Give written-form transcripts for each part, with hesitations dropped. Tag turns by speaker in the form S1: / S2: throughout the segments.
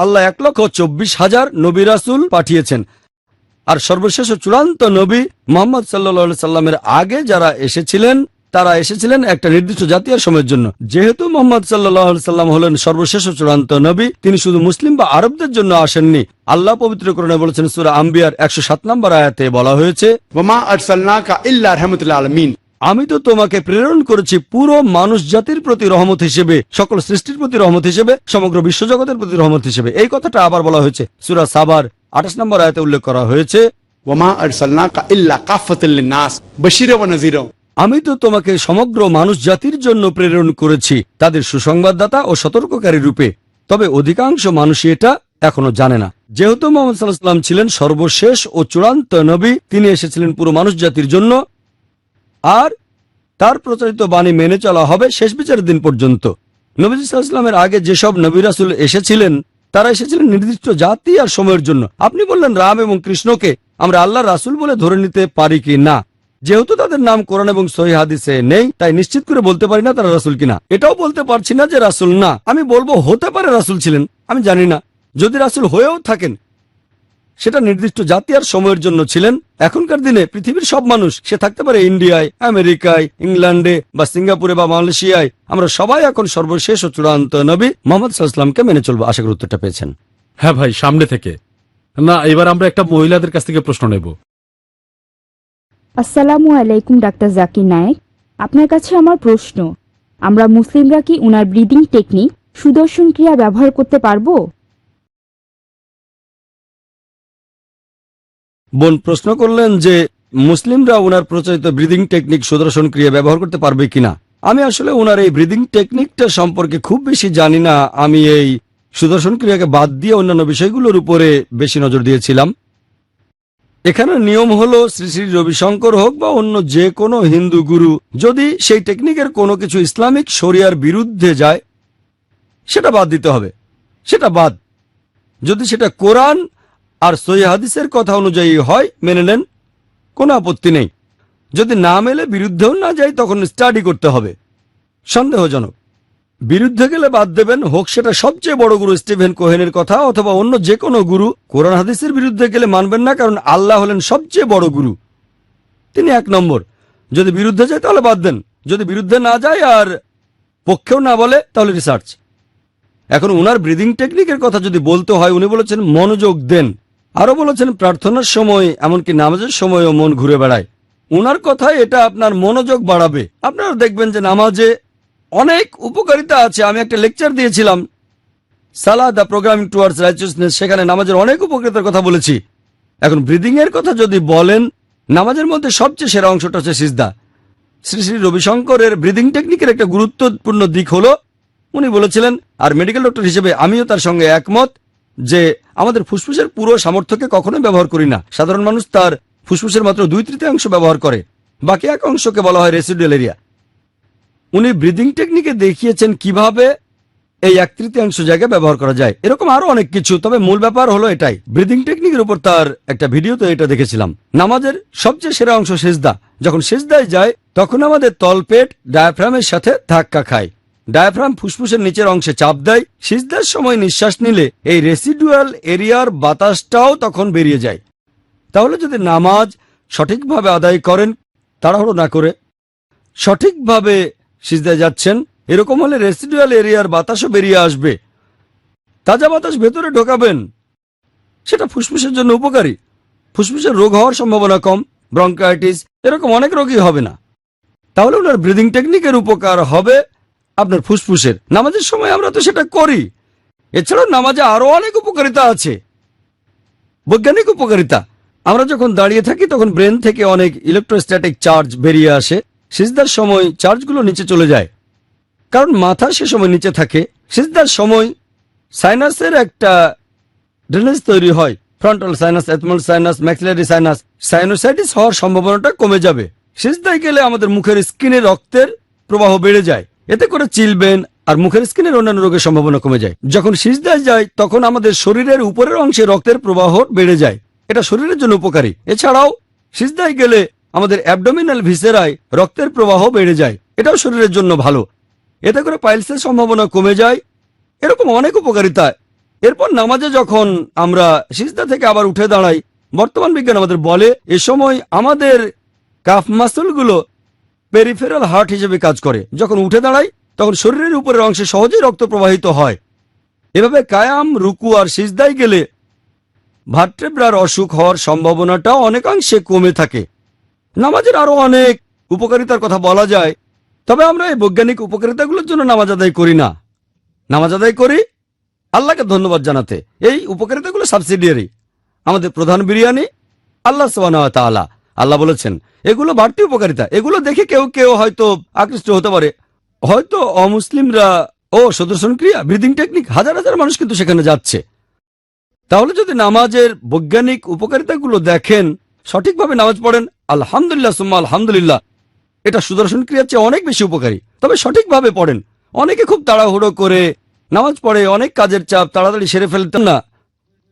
S1: আল্লাহ 1,24,000 নবী রাসূল পাঠিয়েছেন, আর সর্বশেষ ও চূড়ান্ত নবী মুহাম্মদ সাল্লাল্লাহু আলাইহি সাল্লামের আগে যারা এসেছিলেন তারা এসেছিলেন একটা নির্দিষ্ট জাতি আর সময়ের জন্য। যেহেতু মুহাম্মদ সাল্লাল্লাহু আলাইহি সাল্লাম হলেন সর্বশেষ ও চূড়ান্ত নবী, তিনি শুধু মুসলিম বা আরবদের জন্য আসেননি। আল্লাহ পবিত্র কোরআনে বলেছেন, সূরা আম্বিয়ার 107 নম্বর আয়াতে বলা হয়েছে,
S2: ওয়ামা আরসালনাকা ইল্লা রাহমাতুল আলামিন,
S1: আমি তো তোমাকে প্রেরণ করেছি পুরো মানুষ জাতির প্রতি রহমত হিসেবে, সকল সৃষ্টির প্রতি রহমত হিসেবে, সমগ্র বিশ্বজগতের প্রতি রহমত হিসেবে। এই কথাটা আবার বলা হয়েছে সূরা সাবার 28 নম্বর আয়াতে উল্লেখ করা হয়েছে,
S2: ওয়ামা আরসালনাকা ইল্লা কাফাতাল লিন্নাস বাশীরা ওয়া নাযীরা,
S1: আমি তো তোমাকে সমগ্র মানুষ জাতির জন্য প্রেরণ করেছি, তাদের সুসংবাদদাতা ও সতর্ককারী রূপে। তবে অধিকাংশ মানুষই এটা এখনো জানে না। যেহেতু মুহাম্মদ সাল্লাল্লাহু আলাইহি ওয়াসাল্লাম ছিলেন সর্বশেষ ও চূড়ান্ত নবী, তিনি এসেছিলেন পুরো মানুষ জাতির জন্য, আর তার প্রচারিত বাণী মেনে চলা হবে শেষ বিচারের দিন পর্যন্ত। নবী সাল্লাল্লাহু আলাইহি ওয়াসাল্লামের আগে যেসব নবী রাসূল এসেছিলেন তারা এসেছিলেন নির্দিষ্ট জাতি আর সময়ের জন্য। আপনি বললেন রাম এবং কৃষ্ণকে আমরা আল্লাহর রাসূল বলে ধরে নিতে পারি কি না? যেহেতু তাদের নাম কোরআন এবং সহিহ হাদিসে নেই, তাই নিশ্চিত করে বলতে পারি না তারা রাসূল কিনা। এটাও বলতে পারছি না যে রাসূল না। আমি বলবো হতে পারে রাসূল ছিলেন, আমি জানি না। যদি রাসূল হয়েও থাকেন, সেটা নির্দিষ্ট জাতি আর সময়ের জন্য ছিলেন। এখনকার দিনে পৃথিবীর সব মানুষ, সে থাকতে পারে ইন্ডিয়ায়, আমেরিকায়, ইংল্যান্ডে বা সিঙ্গাপুরে বা মালয়েশিয়ায়, আমরা সবাই এখন সর্বশেষ ও চূড়ান্ত নবী মুহাম্মদ সাল্লাল্লাহু আলাইহি ওয়াসাল্লামকে মেনে চলবো। আশা করি উত্তরটা পেয়েছেন।
S3: হ্যাঁ ভাই, সামনে থেকে না, এবার আমরা একটা মহিলাদের কাছ থেকে প্রশ্ন নেব।
S4: আসসালামু আলাইকুম ডাক্তার জাকির নায়েক, আপনার কাছে আমার প্রশ্ন, আমরা মুসলিমরা কি উনার ব্রিদিং টেকনিক সুদর্শন ক্রিয়া ব্যবহার করতে পারবো?
S1: বোন প্রশ্ন করলেন যে মুসলিমরা ওনার প্রচলিত ব্রিদিং টেকনিক সুদর্শন ক্রিয়া ব্যবহার করতে পারবে কিনা। আমি আসলে ওনার এই ব্রিদিং টেকনিকটা সম্পর্কে খুব বেশি জানি না। আমি এই সুদর্শন ক্রিয়াকে বাদ দিয়ে অন্যান্য বিষয়গুলোর উপরে বেশি নজর দিয়েছিলাম। এখানে নিয়ম হলো শ্রী শ্রী রবিশঙ্কর হোক বা অন্য যে কোনো হিন্দু গুরু, যদি সেই টেকনিকের কোনো কিছু ইসলামিক শরিয়ার বিরুদ্ধে যায় সেটা বাদ দিতে হবে। সেটা বাদ। যদি সেটা কোরআন আর সহিহ হাদিসের কথা অনুযায়ী হয় মেনে নেন, কোনো আপত্তি নেই। যদি না মেলে বিরুদ্ধেও না যায় তখন স্টাডি করতে হবে। সন্দেহজনক বিরুদ্ধে গেলে বাদ দেবেন, হোক সেটা সবচেয়ে বড় গুরু স্টিভেন কোহেনের কথা অথবা অন্য যে কোনো গুরু। কোরআন হাদিসের বিরুদ্ধে গেলে মানবেন না, কারণ আল্লাহ হলেন সবচেয়ে বড় গুরু, তিনি 1 নম্বর। যদি বিরুদ্ধে যায় তাহলে বাদ দেন, যদি বিরুদ্ধে না যায় আর পক্ষেও না বলে তাহলে রিসার্চ। এখন উনার ব্রিদিং টেকনিকের কথা যদি বলতে হয়, উনি বলেছেন মনোযোগ দেন, আরো বলেছেন প্রার্থনার সময় এমনকি নামাজের সময়ও মন ঘুরে বেড়ায়। উনার কথায় এটা আপনার মনোযোগ বাড়াবে। আপনারা দেখবেন যে নামাজে অনেক উপকারিতা আছে। আমি একটা লেকচার দিয়েছিলাম, সালাহ দ্য প্রোগ্রামিং টুয়ার্ডস রাইচিয়াসনেস, সেখানে নামাজের অনেক উপকারিতার কথা বলেছি। এখন ব্রিদিং এর কথা যদি বলেন, নামাজের মধ্যে সবচেয়ে সেরা অংশটা হচ্ছে সিজদা। শ্রী শ্রী রবিশঙ্করের ব্রিদিং টেকনিকের একটা গুরুত্বপূর্ণ দিক হলো, উনি বলেছিলেন, আর মেডিকেল ডক্টর হিসেবে আমিও তার সঙ্গে একমত, যে আমাদের ফুসফুসের পুরো সামর্থ্যকে কখনোই ব্যবহার করি না। সাধারণ মানুষ তার ফুসফুসের মাত্র 2/3 ব্যবহার করে, বাকি 1 অংশকে বলা হয় রেসিডুয়াল এরিয়া। উনি ব্রিদিং টেকনিকে দেখিয়েছেন কিভাবে এই 1/3 জায়গা ব্যবহার করা যায়। এরকম আরো অনেক কিছু, তবে মূল ব্যাপার হলো এটাই। ব্রিদিং টেকনিকের উপর তার একটা ভিডিওতে এটা দেখেছিলাম। নামাজের সবচেয়ে সেরা অংশ সিজদা। যখন সিজদায় যায় তখন আমাদের তলপেট ডায়াফ্রামের সাথে ধাক্কা খায়, ডায়াফ্রাম ফুসফুসের নিচের অংশে চাপ দেয়। সিজদার সময় নিঃশ্বাস নিলে এই রেসিডুয়াল এরিয়ার বাতাসটাও তখন বেরিয়ে যায়। তাহলে যদি নামাজ সঠিকভাবে আদায় করেন, তাড়াহুড়ো না করে সঠিকভাবে সিজদায় যাচ্ছেন, এরকম হলে রেসিডুয়াল এরিয়ার বাতাসও বেরিয়ে আসবে। তাজা বাতাস ভেতরে ঢোকাবেন, সেটা ফুসফুসের জন্য উপকারী। ফুসফুসের রোগ হওয়ার সম্ভাবনা কম, ব্রঙ্কাইটিস এরকম অনেক রোগই হবে না। তাহলে ওনার ব্রিদিং টেকনিকের উপকার হবে আপনার ফুসফুসের। নামাজের সময় আমরা তো সেটা করি। এছাড়াও নামাজে আরো অনেক উপকারিতা আছে, বৈজ্ঞানিক উপকারিতা। আমরা যখন দাঁড়িয়ে থাকি তখন ব্রেন থেকে অনেক ইলেকট্রোস্ট্যাটিক চার্জ বেরিয়ে আসে। সিজদার সময় চার্জগুলো নিচে চলে যায়, কারণ মাথা সে সময় নিচে থাকে। সিজদার সময় সাইনাসের একটা ড্রেনেজ তৈরি হয়, frontal sinus, ethmoidal sinus, maxillary sinus. Sinusitis হওয়ার সম্ভাবনাটা কমে যাবে। সিজদায় গেলে আমাদের মুখের স্কিনে রক্তের প্রবাহ বেড়ে যায়, এতে করে চিলবেন আর মুখের স্কিনের অন্যান্য রোগের সম্ভাবনা কমে যায়। যখন সিজদায় যায় তখন আমাদের শরীরের উপরের অংশে রক্তের প্রবাহ বেড়ে যায়, এটা শরীরের জন্য উপকারী। এছাড়াও সিজদায় গেলে আমাদের অ্যাবডোমিনাল ভিসেরায় রক্তের প্রবাহ বেড়ে যায়, এটাও শরীরের জন্য ভালো। এতে করে পাইলসের সম্ভাবনা কমে যায়। এরকম অনেক উপকারিতা। এরপর নামাজে যখন আমরা সিজদা থেকে আবার উঠে দাঁড়াই, বর্তমান বিজ্ঞান আমাদের বলে এ সময় আমাদের কাফ মাসলগুলো পেরিফেরাল হার্ট হিসেবে কাজ করে। যখন উঠে দাঁড়াই তখন শরীরের উপরের অংশে সহজেই রক্ত প্রবাহিত হয়। এভাবে কায়াম, রুকু আর সিজদায় গেলে ভার্টেব্রার অসুখ হওয়ার সম্ভাবনাটা অনেকাংশে কমে থাকে। নামাজের আরো অনেক উপকারিতার কথা বলা যায়, তবে আমরা এই বৈজ্ঞানিক উপকারিতাগুলোর জন্য নামাজ আদায় করি না। নামাজ আদায় করি আল্লাহকে ধন্যবাদ জানাতে। এই উপকারিতাগুলো সাবসিডিয়ারি। আমাদের প্রধান বিরিয়ানি আল্লাহ সুবহানাহু ওয়া তাআলা। আল্লাহ বলেছেন এগুলো বাড়তি উপকারিতা। এগুলো দেখে কেউ কেউ হয়তো আকৃষ্ট হতে পারে, হয়তো অমুসলিমরা ও সুদর্শন ক্রিয়া, ব্রিদিং টেকনিক, হাজার হাজার মানুষ কিন্তু সেখানে যাচ্ছে। তাহলে যদি নামাজের বৈজ্ঞানিক উপকারিতাগুলো দেখেন, সঠিকভাবে নামাজ পড়েন, আলহামদুলিল্লাহ সুম্মা আলহামদুলিল্লাহ, এটা সুদর্শন ক্রিয়ার চেয়ে অনেক বেশি উপকারী। তবে সঠিকভাবে পড়েন। অনেকে খুব তাড়াহুড়ো করে নামাজ পড়ে, অনেক কাজের চাপ, তাড়াতাড়ি সেরে ফেলতেন না।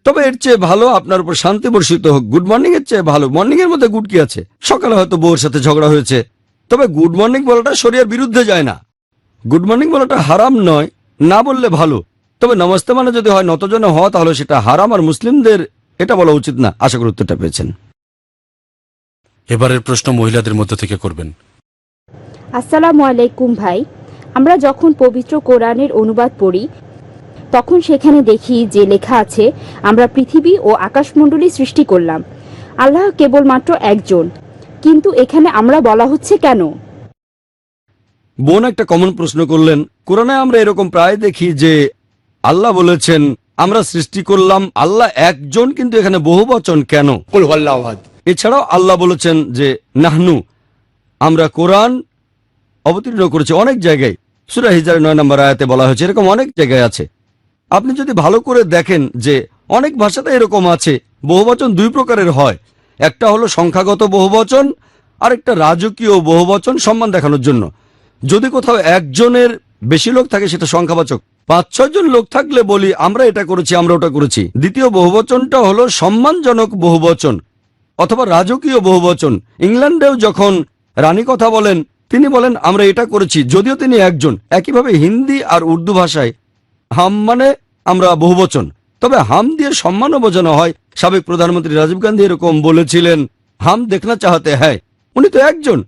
S1: তবে এর চেয়ে ভালো আপনার উপর শান্তি বর্ষিত হোক। গুড মর্নিং এর চেয়ে ভালো। মর্নিং এর মধ্যে গুড কি আছে? সকালে হয়তো বউর সাথে ঝগড়া হয়েছে, তবে গুড মর্নিং বলাটা শরীয়তের বিরুদ্ধে যায় না। গুড মর্নিং বলাটা হারাম নয়, না বললে ভালো। তবে নমস্তে মানে যদি হয় নতজনে হওয়া, তাহলে সেটা হারাম, আর মুসলিমদের এটা বলা উচিত না। আশা করি উত্তরটা পেয়েছেন।
S3: এবারের প্রশ্ন মহিলাদের মধ্যে থেকে করবেন।
S4: আসসালামু আলাইকুম ভাই। আমরা যখন পবিত্র কোরআনের অনুবাদ পড়ি তখন সেখানে দেখি যে লেখা আছে আমরা পৃথিবী ও আকাশমণ্ডলী সৃষ্টি করলাম, আল্লাহ কেবলমাত্র একজন, কিন্তু এখানে আমরা বলা হচ্ছে কেন?
S1: বোন একটা কমন প্রশ্ন করলেন। কোরআনে আমরা এরকম প্রায় দেখি যে আল্লাহ বলেছেন আমরা সৃষ্টি করলাম, আল্লাহ একজন, কিন্তু এখানে বহুবচন কেন?
S2: কুল হুয়াল্লাহু আহাদ।
S1: এছাড়াও আল্লাহ বলেছেন যে নাহনু, আমরা কোরআন অবতীর্ণ করেছি অনেক জায়গায়। সূরা হিজরের 9 নম্বর আয়াতে বলা হয়েছে, এরকম অনেক জায়গায় আছে। আপনি যদি ভালো করে দেখেন যে অনেক ভাষাতে এরকম আছে। বহুবচন দুই প্রকারের হয়, একটা হলো সংখ্যাগত বহুবচন, আর একটা রাজকীয় বহুবচন, সম্মান দেখানোর জন্য। যদি কোথাও একজনের বেশি লোক থাকে সেটা সংখ্যাবাচক। 5-6 জন লোক থাকলে বলি আমরা এটা করেছি, আমরা ওটা করেছি। দ্বিতীয় বহুবচনটা হলো সম্মানজনক বহুবচন অথবা রাজকীয় বহুবচন। ইংল্যান্ডেও যখন রানী কথা বলেন, তিনি বলেন আমরা এটা করেছি, যদিও তিনি একজন। একইভাবে হিন্দি আর উর্দু ভাষায় হাম মানে আমরা বহুবচন, তবে হাম দিয়ে সম্মানও বোঝানো হয়। সাবেক প্রধানমন্ত্রী রাজীব গান্ধী এরকম বলেছিলেন, হাম দেখনা চাহতে হ্যায়, উনি তো একজন।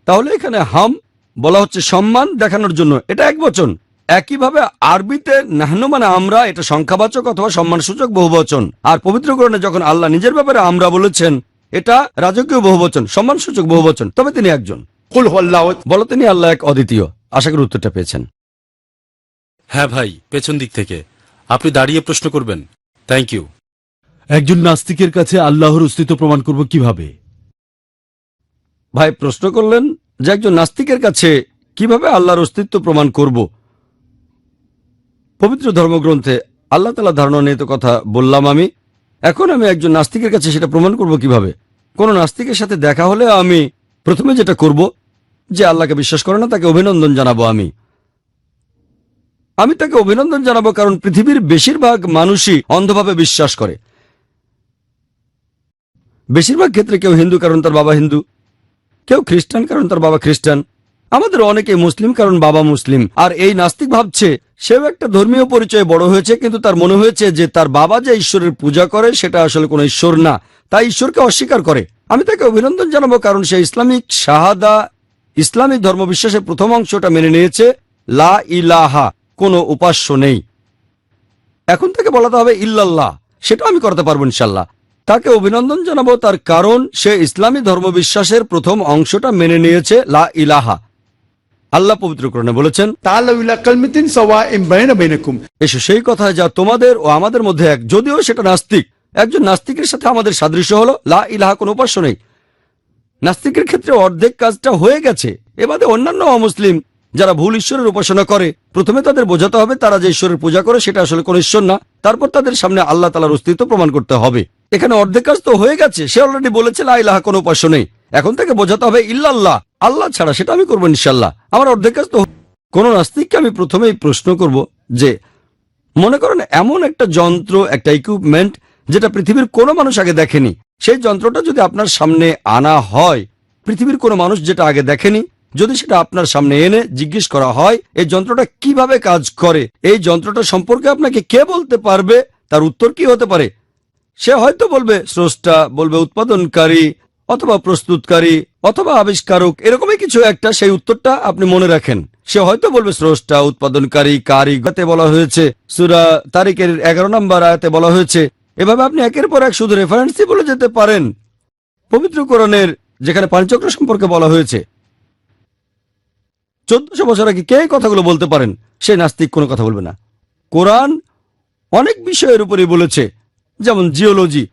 S1: তাহলে এখানে হাম বলা হচ্ছে সম্মান দেখানোর জন্য, এটা একবচন। একইভাবে আরবিতে নাহনু মানে আমরা, এটা সংখ্যাবাচক অথবা সম্মানসূচক বহুবচন। আর পবিত্র কোরআনে যখন আল্লাহ নিজের ব্যাপারে আমরা বলেছেন, এটা রাজকীয় বহুবচন, সম্মানসূচক বহুবচন, তবে তিনি একজন।
S2: কুল হুয়াল্লাহু আহাদ।
S1: বলো তিনি আল্লাহ এক, অদ্বিতীয়। আশা করি উত্তরটা পেয়েছেন।
S3: হ্যাঁ ভাই, পেছন দিক থেকে আপনি দাঁড়িয়ে প্রশ্ন করবেন। Thank you.
S5: একজন নাস্তিকের কাছে আল্লাহর অস্তিত্ব প্রমাণ করব কিভাবে?
S1: ভাই প্রশ্ন করলেন যে একজন নাস্তিকের কাছে কিভাবে আল্লাহর অস্তিত্ব প্রমাণ করব। পবিত্র ধর্মগ্রন্থে আল্লাহ তাআলার ধারণা নিয়ে তো কথা বললাম আমি। এখন আমি একজন নাস্তিকের কাছে সেটা প্রমাণ করব কিভাবে। কোন নাস্তিকের সাথে দেখা হলে আমি প্রথমে যেটা করব, যে আল্লাহকে বিশ্বাস করে না তাকে অভিনন্দন জানাবো। আমি তাকে অভিনন্দন জানাবো, কারণ পৃথিবীর বেশিরভাগ মানুষই অন্ধভাবে বিশ্বাস করে। বেশিরভাগ ক্ষেত্রে কেউ হিন্দু কারণ তার বাবা হিন্দু, কেউ খ্রিস্টান কারণ তার বাবা খ্রিস্টান, আমাদের অনেকে মুসলিম কারণ বাবা মুসলিম। আর এই নাস্তিক ভাবছে সেও একটা ধর্মীয় পরিচয়ে বড় হয়েছে, কিন্তু তার মনে হয়েছে যে তার বাবা যে ঈশ্বরের পূজা করে সেটা আসলে কোনো ঈশ্বর না, তাই ঈশ্বরকে অস্বীকার করে। আমি তাকে অভিনন্দন জানাবো, কারণ সে ইসলামিক শাহাদা, ইসলামিক ধর্মবিশ্বাসের প্রথম অংশটা মেনে নিয়েছে, লা ইলাহা, কোনো উপাস্য নেই। এখন তাকে বলাতে হবে ইল্লাল্লাহ, সেটা আমি করতে পারবো ইনশাল্লাহ। তাকে অভিনন্দন জানাবো তার কারণ সে ইসলামী ধর্মবিশ্বাসের প্রথম অংশটা মেনে নিয়েছে, লা ইলাহা। আল্লাহ পবিত্র কোরআনে বলেছেন,
S2: তাআলা ইলা কালমাতিন সাওয়াইন বাইনা বাইনাকুম।
S1: এসো সেই কথায় যা তোমাদের ও আমাদের মধ্যে এক। যদিও সেটা নাস্তিক, একজন নাস্তিকের সাথে আমাদের সাদৃশ্য হলো লা ইলাহা, কোনো উপাস্য নেই। নাস্তিকের ক্ষেত্রে অর্ধেক কাজটা হয়ে গেছে। এবারে অন্যান্য অমুসলিম যারা ভুল ঈশ্বরের উপাসনা করে, প্রথমে তাদের বোঝাতে হবে তারা যে ঈশ্বরের পূজা করে সেটা আসলে কোন ঈশ্বর না। তারপর তাদের সামনে আল্লাহ তাআলার অস্তিত্ব প্রমাণ করতে হবে। এখানে অর্ধেক কাজ তো হয়ে গেছে, সে অলরেডি বলেছে লা ইলাহা, কোনো উপাস্য নেই। এখন তাকে বোঝাতে হবে ইল্লাল্লাহ, আল্লাহ ছাড়া, সেটা আমি করবো ইনশাল্লাহ। আমার অর্ধেক কাজ তো। কোন নাস্তিককে আমি প্রথমেই প্রশ্ন করব যে মনে করেন এমন একটা যন্ত্র, একটা ইকুইপমেন্ট যেটা পৃথিবীর কোনো মানুষ আগে দেখেনি, সেই যন্ত্রটা যদি আপনার সামনে আনা হয়, পৃথিবীর কোনো মানুষ যেটা আগে দেখেনি, যদি সেটা আপনার সামনে এনে জিজ্ঞেস করা হয় এই যন্ত্রটা কিভাবে কাজ করে, এই যন্ত্রটা সম্পর্কে আপনাকে কে বলতে পারবে, তার উত্তর কি হতে পারে? সে হয়তো বলবে স্রষ্টা, বলবে উৎপাদনকারী অথবা প্রস্তুতকারী অথবা আবিষ্কারক, এরকমই কিছু একটা। সেই উত্তরটা আপনি মনে রাখেন। সে হয়তো বলবে স্রষ্টা, উৎপাদনকারী, কারিগতে বলা হয়েছে, সূরা তারিকের 11 নম্বর আয়াতে বলা হয়েছে। এভাবে আপনি একের পর এক শুধু রেফারেন্সই বলে যেতে পারেন। পবিত্র কোরআনের যেখানে পানিচক্র সম্পর্কে বলা হয়েছে 1400 বছর আগে কে কথাগুলো বলতে পারেন, সে নাস্তিক কোনো কথা বলবে না। কোরআন অনেক বিষয়ের উপরই বলেছে, যেমন জিওলজি।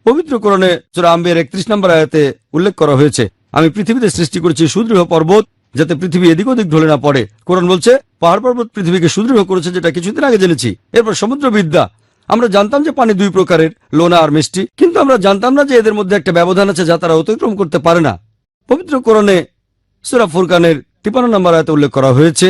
S1: পবিত্র কোরআনে সূরা আম্বিয়ার 31 নম্বর আয়াতে উল্লেখ করা হয়েছে, আমি পৃথিবীতে সৃষ্টি করেছি সুদৃঢ় পর্বত, যাতে পৃথিবী এদিক ওদিক ঢলে না পড়ে। কোরআন বলছে পাহাড় পর্বত পৃথিবীকে সুদৃঢ় করেছে, যেটা কিছুদিন আগে জেনেছি। এরপর সমুদ্রবিদ্যা, আমরা জানতাম যে পানি দুই প্রকারের, লোনা আর মিষ্টি, কিন্তু আমরা জানতাম না যে এদের মধ্যে একটা ব্যবধান আছে যা তারা অতিক্রম করতে পারে না। পবিত্র কোরআনে সূরা ফুরকানের 53 নম্বর আয়াতে উল্লেখ করা হয়েছে,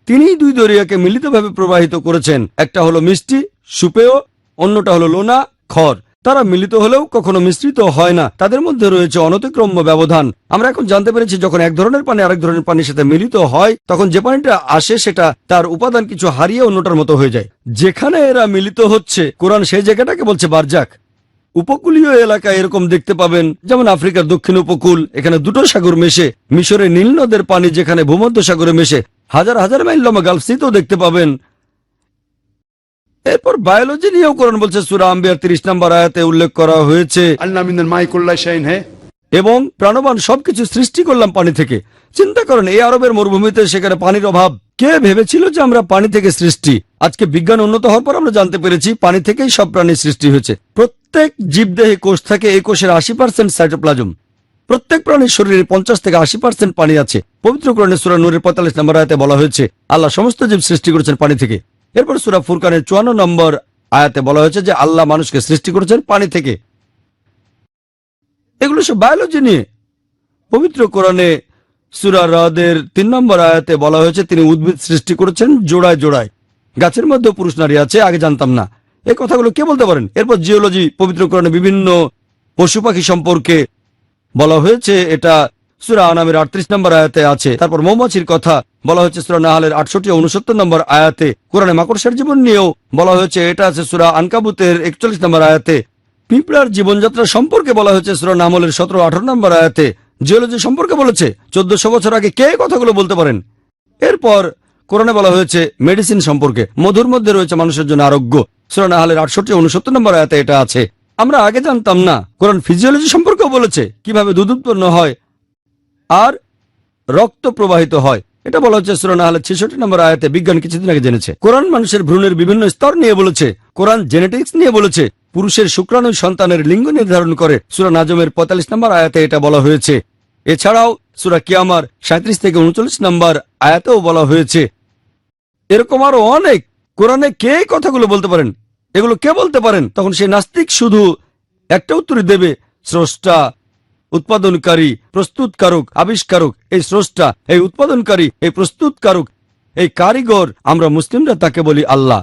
S1: তিনি দুই দরিয়াকে মিলিতভাবে প্রবাহিত করেছেন, একটা হলো মিষ্টি সুপেয়, অন্যটা হলো লোনা খর। তারা মিলিত হলেও কখনো মিশ্রিত হয় না, তাদের মধ্যে রয়েছে অনতিক্রম্য ব্যবধান। আমরা এখন জানতে পেরেছি যখন এক ধরনের পানি আরেক ধরনের পানির সাথে মিলিত হয়, তখন যে পানিটা আসে সেটা তার উপাদান কিছু হারিয়ে অন্যটার মতো হয়ে যায়। যেখানে এরা মিলিত হচ্ছে, কোরআন সেই জায়গাটাকে বলছে বারজাক। উপকূলীয় এলাকায় এরকম দেখতে পাবেন, যেমন আফ্রিকার দক্ষিণ উপকূল, এখানে দুটো সাগর মেশে, মিশরের নীল নদের পানি যেখানে ভূমধ্য সাগরে মেশে, হাজার হাজার মাইল লম্বা গালফ সিতেও দেখতে পাবেন। এরপর বায়োলজি নিয়েও কোরআন বলছে, সূরা আম্বিয়ার 30 নম্বর আয়াতে উল্লেখ করা হয়েছে,
S2: अल्लाह मिनल माई कुल्ला शैइन है।
S1: এবং প্রাণবান সবকিছু সৃষ্টি করলাম পানি থেকে। চিন্তা করেন, এই আরবের মরুভূমিতে সেখানে পানির অভাব। কে ভেবেছিল যে আমরা পানি থেকে সৃষ্টি? আজকে বিজ্ঞান উন্নত হওয়ার পর আমরা জানতে পেরেছি পানি থেকেই সব প্রাণী সৃষ্টি হয়েছে। প্রত্যেক জীবদেহে কোষ থাকে, এই কোষের 80% সাইটোপ্লাজম। প্রত্যেক প্রাণীর শরীরে 50 থেকে 80% পানি আছে। পবিত্র কোরআনে সূরা নূরের 45 নম্বর আয়াতে বলা হয়েছে আল্লাহ সমস্ত জীব সৃষ্টি করেছেন পানি থেকে। এরপর সূরা ফুরকানের 54 নম্বর আয়াতে বলা হয়েছে যে আল্লাহ মানুষকে সৃষ্টি করেছেন পানি থেকে। এগুলো সব বায়োলজি নিয়ে। পবিত্র কোরআনে সূরা রাদের 3 নম্বর আয়াতে বলা হয়েছে তিনি উদ্ভিদ সৃষ্টি করেছেন জোড়ায় জোড়ায়। গাছের মধ্যে পুরুষ নারী আছে, আগে জানতাম না। এই কথাগুলো কে বলতে পারেন? এরপর জিওলজি, পবিত্র কোরআনে বিভিন্ন পশু পাখি সম্পর্কে বলা হয়েছে, এটা সূরা আনামের 38 নম্বর আয়াতে আছে। তারপর মৌমাছির কথা বলা হয়েছে সূরা নাহালের 68 ও 69 নম্বর আয়াতে। কোরআনে মাকড়সার জীবন নিয়েও বলা হয়েছে, এটা আছে সূরা আনকাবুতের 41 নম্বর আয়াতে। পিঁপড়ার জীবনযাত্রা সম্পর্কে বলা হয়েছে সূরা নামলের 17-18 নম্বর আয়াতে। জিওলজি সম্পর্কে বলেছে 1400 বছর আগে কে কথাগুলো বলতে পারেন? এরপর কোরআনে বলা হয়েছে মেডিসিন সম্পর্কে, মধুর মধ্যে রয়েছে মানুষের জন্য আরোগ্য। সূরা নাহালের 68 ও 69 নম্বর আয়াতে এটা আছে। আমরা আগে জানতাম না। কোরআন ফিজিওলজি সম্পর্কেও বলেছে কিভাবে দুধ উৎপন্ন হয় আর রক্ত প্রবাহিত হয়। এটা বলা হচ্ছে সূরা নাহালের 66 নম্বর আয়াতে। বিজ্ঞান কিছুদিন আগে জেনেছে। কোরআন মানুষের ভ্রূণের বিভিন্ন স্তর নিয়ে বলেছে। কোরআন জেনেটিক্স নিয়ে বলেছে। পুরুষের শুক্রাণু সন্তানের লিঙ্গ নির্ধারণ করে, সূরা নাজমের 45 নম্বর আয়াতে এটা বলা হয়েছে। এছাড়াও সূরা কিয়ামার 37 থেকে 39 নম্বর আয়াতেও বলা হয়েছে। এরকম আরো অনেক। কোরআনে কে কথাগুলো বলতে পারেন? এগুলো কে বলতে পারেন? তখন সেই নাস্তিক শুধু একটা উত্তরই দেবে, স্রষ্টা, উৎপাদনকারী, প্রস্তুতকারক, আবিষ্কারক। এই স্রষ্টা, এই উৎপাদনকারী, এই প্রস্তুতকারক, এই কারিগর, আমরা মুসলিমরা তাকে বলি আল্লাহ।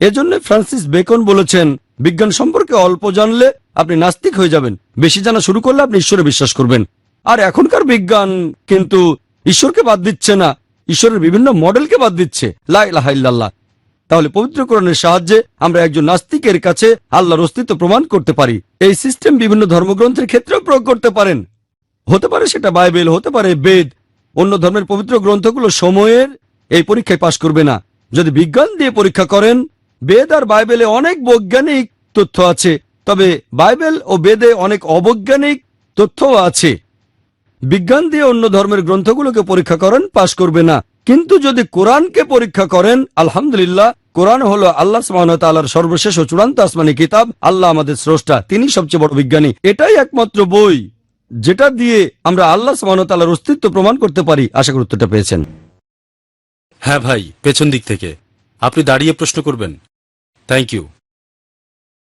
S1: এজন্য ফ্রান্সিস বেকন বলেছেন, বিজ্ঞান সম্পর্কে অল্প জানলে আপনি নাস্তিক হয়ে যাবেন, বেশি জানা শুরু করলে আপনি ঈশ্বরে বিশ্বাস করবেন। আর এখনকার বিজ্ঞান কিন্তু ঈশ্বরকে বাদ দিচ্ছে না, ঈশ্বরের বিভিন্ন মডেলকে বাদ দিচ্ছে। লা ইলাহা ইল্লাল্লাহ। তাহলে পবিত্র কোরআনের সাহায্যে আমরা একজন নাস্তিকের কাছে আল্লাহর অস্তিত্ব প্রমাণ করতে পারি। এই সিস্টেম বিভিন্ন ধর্মগ্রন্থের ক্ষেত্রেও প্রয়োগ করতে পারেন। হতে পারে সেটা বাইবেল, হতে পারে বেদ। অন্য ধর্মের পবিত্র গ্রন্থগুলো সময়ের এই পরীক্ষায় পাশ করবে না। যদি বিজ্ঞান দিয়ে পরীক্ষা করেন, বেদ আর বাইবেলে অনেক বৈজ্ঞানিক তথ্য আছে, তবে বাইবেল ও বেদে অনেক অবৈজ্ঞানিক তথ্যও আছে। বিজ্ঞান দিয়ে অন্য ধর্মের গ্রন্থগুলোকে পরীক্ষা করেন, পাশ করবে না। কিন্তু যদি কোরআনকে পরীক্ষা করেন, আলহামদুলিল্লাহ, কোরআন হলো আল্লাহ সুবহানাহু ওয়া তাআলার সর্বশেষ ও চূড়ান্ত আসমানী কিতাব। আল্লাহ আমাদের স্রষ্টা, তিনি সবচেয়ে বড় বিজ্ঞানী। এটাই একমাত্র বই যেটা দিয়ে আমরা আল্লাহ সুবহানাহু ওয়া তাআলার অস্তিত্ব প্রমাণ করতে পারি। আশা করি উত্তরটা পেয়েছেন।
S3: হ্যাঁ ভাই, পেছন দিক থেকে। আপনি দাঁড়িয়ে প্রশ্ন করবেন। Thank you.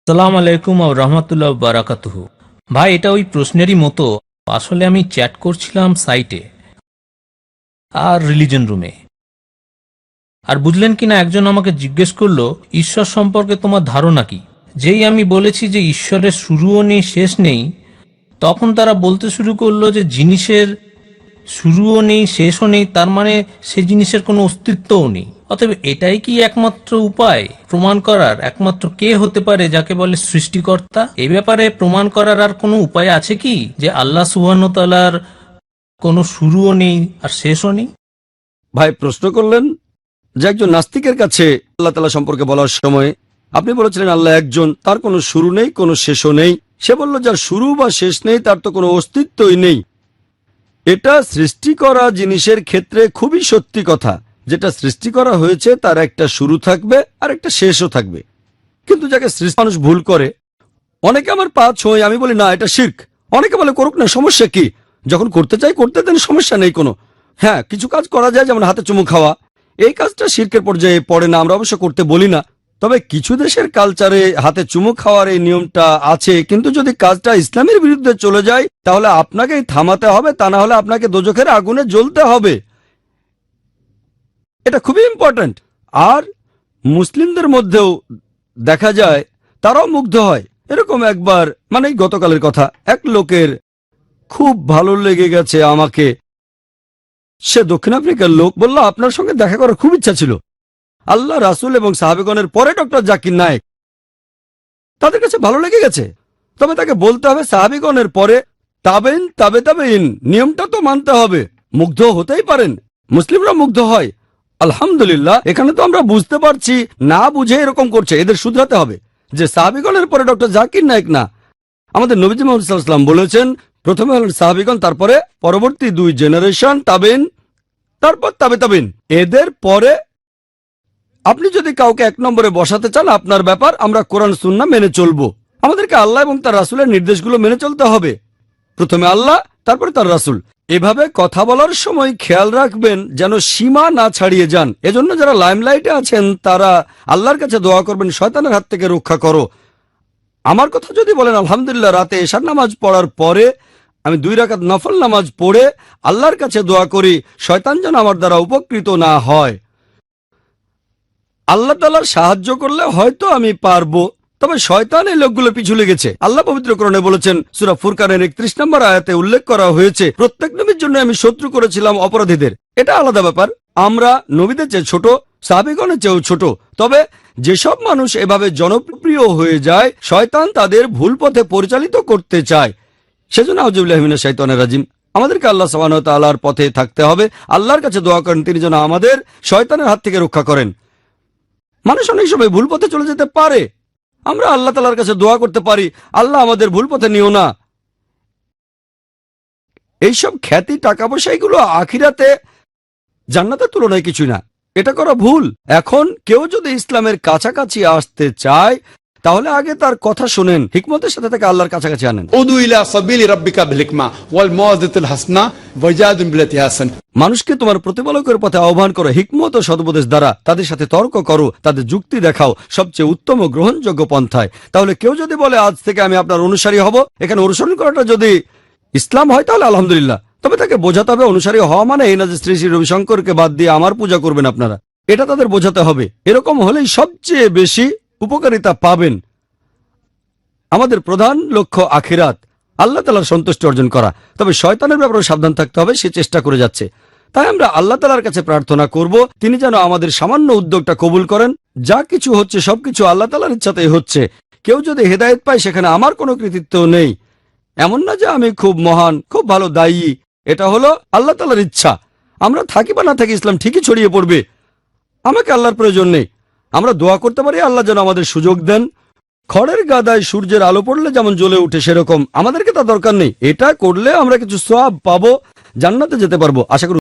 S6: সালাম আলাইকুম ও রহমতুল্লাহ বারাকাতুহু। ভাই, এটা ওই প্রশ্নেরই মতো। আসলে আমি চ্যাট করছিলাম সাইটে আর রিলিজন রুমে, আর বুঝলেন কিনা একজন আমাকে জিজ্ঞেস করলো, ঈশ্বর সম্পর্কে তোমার ধারণা কি? যেই আমি বলেছি যে ঈশ্বরের শুরুও নেই শেষ নেই, তখন তারা বলতে শুরু করলো যে জিনিসের শুরুও নেই শেষও নেই, তার মানে সে জিনিসের কোনো অস্তিত্বও নেই। অতএব এটাই কি একমাত্র উপায় প্রমাণ করার? একমাত্র কে হতে পারে যাকে বলে সৃষ্টিকর্তা? এই ব্যাপারে প্রমাণ করার আর কোনো উপায় আছে কি যে আল্লাহ সুবহানাহু ওয়া তাআলার কোনো শুরুও নেই আর শেষও নেই?
S1: ভাই প্রশ্ন করলেন যে একজন নাস্তিকের কাছে আল্লাহ তাআলা সম্পর্কে বলার সময় আপনি বলেছিলেন আল্লাহ একজন, তার কোনো শুরু নেই, কোনো শেষও নেই। সে বলল যার শুরু বা শেষ নেই তার তো কোনো অস্তিত্বই নেই। এটা সৃষ্টি করা জিনিসের ক্ষেত্রে খুবই সত্যি কথা। যেটা সৃষ্টি করা হয়েছে তার একটা শুরু থাকবে আর একটা শেষও থাকবে। কিন্তু যাকে সৃষ্টি মানুষ ভুল করে, অনেকে আমার পা ছোঁয়, আমি বলি না এটা শিরক। অনেকে বলে করুক না, সমস্যা কি? যখন করতে চাই করতে দেন, সমস্যা নেই কোনো। হ্যাঁ, কিছু কাজ করা যায়, যেমন হাতে চুমু খাওয়া, এই কাজটা শিরকের পর্যায়ে পড়ে না, আমরা অবশ্য করতে বলি না। তবে কিছু দেশের কালচারে হাতে চুমু খাওয়ার এই নিয়মটা আছে, কিন্তু যদি কাজটা ইসলামের বিরুদ্ধে চলে যায় তাহলে আপনাকেই থামাতে হবে, তা না হলে আপনাকে দোজখের আগুনে জ্বলতে হবে। এটা খুবই ইম্পর্ট্যান্ট। আর মুসলিমদের মধ্যেও দেখা যায় তারাও মুগ্ধ হয়। এরকম একবার, মানে গতকালের কথা, এক লোকের খুব ভালো লেগে গেছে আমাকে। সে দক্ষিণ আফ্রিকার লোক, বলল আপনার সঙ্গে দেখা করার খুব ইচ্ছা ছিল। আল্লাহ, রাসূল এবং সাহাবেগণের পরে ডক্টর জাকির নায়েক, তাদের কাছে ভালো লেগে গেছে। তবে তাকে বলতে হবে সাহাবিগণের পরে তাবেইন, তাবে তাবেইন, নিয়মটা তো মানতে হবে। মুগ্ধ হতেই পারেন, মুসলিমরা মুগ্ধ হয়, আলহামদুলিল্লাহ। এখানে তো আমরা বুঝতে পারছি না বুঝে এরকম করছে, এদের শুধরাতে হবে যে সাহাবিগণের পরে ডক্টর জাকির নায়েক না। আমাদের নবীজি মুহাম্মদ সাল্লাল্লাহু আলাইহি ওয়াসাল্লাম বলেছেন প্রথমে হলেন সাহাবিগণ, তারপরে পরবর্তী 2 জেনারেশন তাবেইন, তারপর তাবে তাবেইন। এদের পরে আপনি যদি কাউকে 1 নম্বরে বসাতে চান আপনার ব্যাপার, আমরা কোরআন সুন্নাহ মেনে চলবো। আমাদেরকে আল্লাহ এবং তার রাসূলের নির্দেশগুলো মেনে চলতে হবে। প্রথমে আল্লাহ, তারপরে তার রাসূল। এভাবে কথা বলার সময় খেয়াল রাখবেন যেন সীমা না ছাড়িয়ে যান। এজন্য যারা লাইমলাইটে আছেন তারা আল্লাহর কাছে দোয়া করবেন, শয়তানের হাত থেকে রক্ষা করো। আমার কথা যদি বলেন, আলহামদুলিল্লাহ, রাতে এশার নামাজ পড়ার পরে আমি 2 রাকাত নফল নামাজ পড়ে আল্লাহর কাছে দোয়া করি শয়তান যেন আমার দ্বারা উপকৃত না হয়। আল্লাহ তাআলার সাহায্য করলে হয়তো আমি পারবো, তবে শয়তান এই লোকগুলোর পিছু লেগেছে। আল্লাহ পবিত্র কোরআনে বলেছেন, সূরা ফুরকানের 31 নম্বর আয়াতে উল্লেখ করা হয়েছে, প্রত্যেক নবীর জন্য আমি শত্রু করেছিলাম অপরাধীদের। এটা আলাদা ব্যাপার। আমরা নবীদের চেয়ে ছোট, সাহাবীগণের চেয়েও ছোট। তবে যেসব মানুষ এভাবে জনপ্রিয় হয়ে যায়, শয়তান তাদের ভুল পথে পরিচালিত করতে চায়। সেজন্য আউযুবিল্লাহি মিনাশ শাইতানির রাজিম, আমাদেরকে আল্লাহ সুবহানাহু ওয়া তাআলার পথে থাকতে হবে। আল্লাহর কাছে দোয়া করেন তিনি যেন আমাদের শয়তানের হাত থেকে রক্ষা করেন। মানুষ অনেক সময় ভুল পথে চলে যেতে পারে, আমরা আল্লাহ তাআলার কাছে দোয়া করতে পারি, আল্লাহ আমাদের ভুল পথে নিও না। এইসব খ্যাতি, টাকা পয়সা, এগুলো আখিরাতে জান্নাতের তুলনায় কিছুই না। এটা করা ভুল। এখন কেউ যদি ইসলামের কাছাকাছি আসতে চায় তাহলে আগে তার কথা শোনেন, হিকমতের সাথে তাকে আল্লাহর কাছাকাছি আনেন।
S2: উদু ইলা সাবিলি রাব্বিকা বিল হিকমা ওয়াল মাওয়াযাতিল হাসানা ওয়াজাদিল বিল্লাতি হাসান।
S1: মানুষকে তোমার প্রতিপালকের পথে আহ্বান করো হিকমত ও সদুপদেশ দ্বারা, তাদের সাথে তর্ক করো, তাদের যুক্তি দেখাও সবচেয়ে উত্তম ও গ্রহণযোগ্য পন্থায়। তাহলে কেউ যদি বলে আজ থেকে আমি আপনার অনুসারী হব, এখানে অনুসরণ করাটা যদি ইসলাম হয় তাহলে আলহামদুলিল্লাহ। তবে তাকে বোঝাতে হবে অনুসারী হওয়া মানে এই না যে শ্রী শ্রী রবিশঙ্করকে বাদ দিয়ে আমার পূজা করবেন আপনারা। এটা তাদের বোঝাতে হবে। এরকম হলেই সবচেয়ে বেশি উপকারিতা পাবেন। আমাদের প্রধান লক্ষ্য আখিরাত, আল্লাহ তাআলার সন্তুষ্টি অর্জন করা। তবে শয়তানের ব্যাপারে সাবধান থাকতে হবে, সে চেষ্টা করে যাচ্ছে। তাই আমরা আল্লাহ তাআলার কাছে প্রার্থনা করব তিনি যেন আমাদের সামান্য উদ্যোগটা কবুল করেন। যা কিছু হচ্ছে সবকিছু আল্লাহ তাআলার ইচ্ছাতেই হচ্ছে। কেউ যদি হেদায়েত পায় সেখানে আমার কোনো কৃতিত্ব নেই। এমন না যে আমি খুব মহান, খুব ভালো দায়ী। এটা হলো আল্লাহ তাআলার ইচ্ছা। আমরা থাকি বা না থাকি ইসলাম ঠিকই ছড়িয়ে পড়বে। আমাকে আল্লাহর প্রয়োজন নেই। আমরা দোয়া করতে পারি আল্লাহ যেন আমাদের সুযোগ দেন। খড়ের গাদায় সূর্যের আলো পড়লে যেমন জ্বলে উঠে, সেরকম আমাদেরকে তা দরকার নেই। এটা করলে আমরা কিছু সওয়াব পাবো, জান্নাতে যেতে পারবো। আশা করি